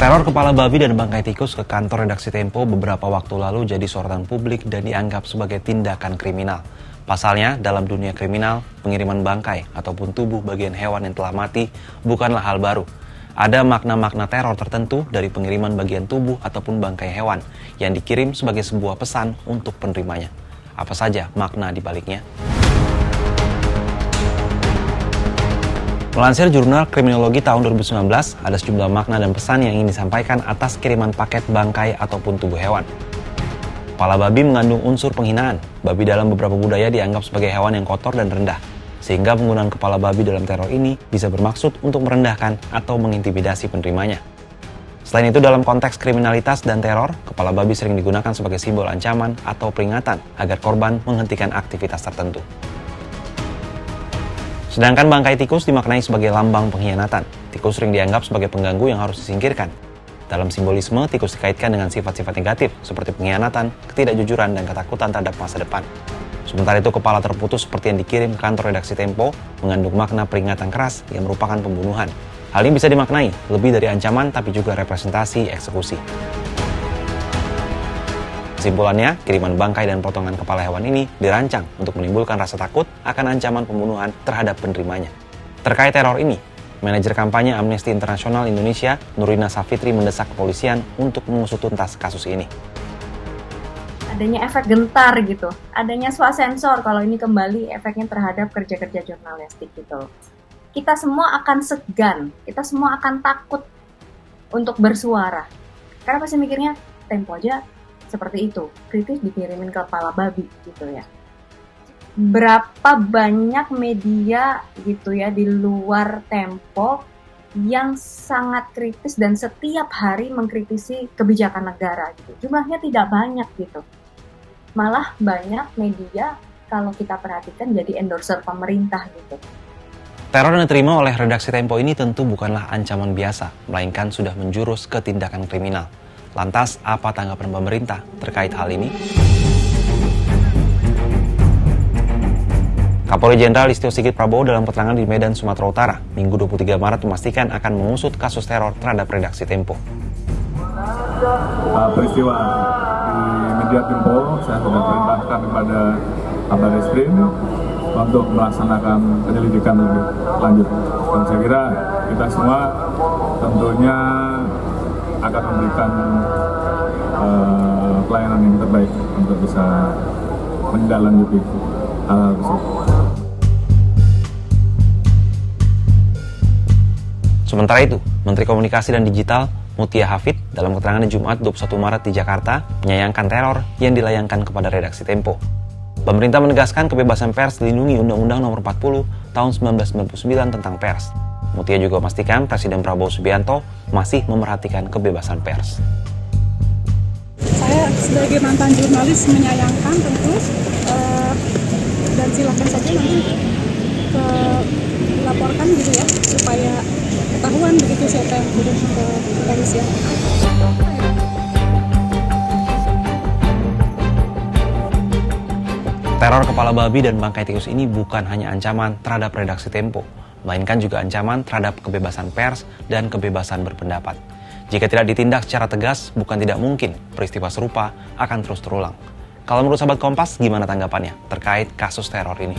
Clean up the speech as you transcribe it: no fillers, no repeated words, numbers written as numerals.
Teror kepala babi dan bangkai tikus ke kantor redaksi Tempo beberapa waktu lalu jadi sorotan publik dan dianggap sebagai tindakan kriminal. Pasalnya, dalam dunia kriminal, pengiriman bangkai ataupun tubuh bagian hewan yang telah mati bukanlah hal baru. Ada makna-makna teror tertentu dari pengiriman bagian tubuh ataupun bangkai hewan yang dikirim sebagai sebuah pesan untuk penerimanya. Apa saja makna di baliknya? Melansir jurnal kriminologi tahun 2019, ada sejumlah makna dan pesan yang ingin disampaikan atas kiriman paket bangkai ataupun tubuh hewan. Kepala babi mengandung unsur penghinaan. Babi dalam beberapa budaya dianggap sebagai hewan yang kotor dan rendah, sehingga penggunaan kepala babi dalam teror ini bisa bermaksud untuk merendahkan atau mengintimidasi penerimanya. Selain itu, dalam konteks kriminalitas dan teror, kepala babi sering digunakan sebagai simbol ancaman atau peringatan agar korban menghentikan aktivitas tertentu. Sedangkan bangkai tikus dimaknai sebagai lambang pengkhianatan. Tikus sering dianggap sebagai pengganggu yang harus disingkirkan. Dalam simbolisme, tikus dikaitkan dengan sifat-sifat negatif seperti pengkhianatan, ketidakjujuran, dan ketakutan terhadap masa depan. Sementara itu, kepala terputus seperti yang dikirim ke kantor redaksi Tempo mengandung makna peringatan keras yang merupakan pembunuhan. Hal ini bisa dimaknai lebih dari ancaman tapi juga representasi eksekusi. Kesimpulannya, kiriman bangkai dan potongan kepala hewan ini dirancang untuk menimbulkan rasa takut akan ancaman pembunuhan terhadap penerimanya. Terkait teror ini, manajer kampanye Amnesty International Indonesia, Nurina Safitri, mendesak kepolisian untuk mengusut tuntas kasus ini. Adanya efek gentar gitu, adanya swasensor kalau ini kembali efeknya terhadap kerja-kerja jurnalistik gitu. Kita semua akan segan, kita semua akan takut untuk bersuara. Karena pasti mikirnya, Tempo aja seperti itu, kritis dikirimin ke kepala babi gitu ya. Berapa banyak media gitu ya di luar Tempo yang sangat kritis dan setiap hari mengkritisi kebijakan negara gitu. Jumlahnya tidak banyak gitu. Malah banyak media kalau kita perhatikan jadi endorser pemerintah gitu. Teror yang diterima oleh redaksi Tempo ini tentu bukanlah ancaman biasa, melainkan sudah menjurus ke tindakan kriminal. Lantas, apa tanggapan pemerintah terkait hal ini? Kapolri Jenderal Listio Sigit Prabowo dalam keterangan di Medan, Sumatera Utara, Minggu 23 Maret memastikan akan mengusut kasus teror terhadap redaksi Tempo. Peristiwa di media Tempo, saya sudah perintahkan kepada Kabarreskrim untuk melaksanakan penyelidikan lebih lanjut. Dan saya kira kita semua tentunya akan memberikan pelayanan yang terbaik untuk bisa menindaklanjuti hal-hal tersebut. Sementara itu, Menteri Komunikasi dan Digital Mutia Hafid dalam keterangan di Jumat 21 Maret di Jakarta menyayangkan teror yang dilayangkan kepada redaksi Tempo. Pemerintah menegaskan kebebasan pers dilindungi Undang-Undang Nomor 40 Tahun 1999 tentang pers. Mutia juga memastikan Presiden Prabowo Subianto masih memerhatikan kebebasan pers. Saya sebagai mantan jurnalis menyayangkan tentu dan silakan saja nanti laporkan gitu ya supaya ketahuan begitu siapa yang turun ke kepolisian. Teror kepala babi dan bangkai tikus ini bukan hanya ancaman terhadap redaksi Tempo, melainkan juga ancaman terhadap kebebasan pers dan kebebasan berpendapat. Jika tidak ditindak secara tegas, bukan tidak mungkin peristiwa serupa akan terus terulang. Kalau menurut sahabat Kompas, gimana tanggapannya terkait kasus teror ini?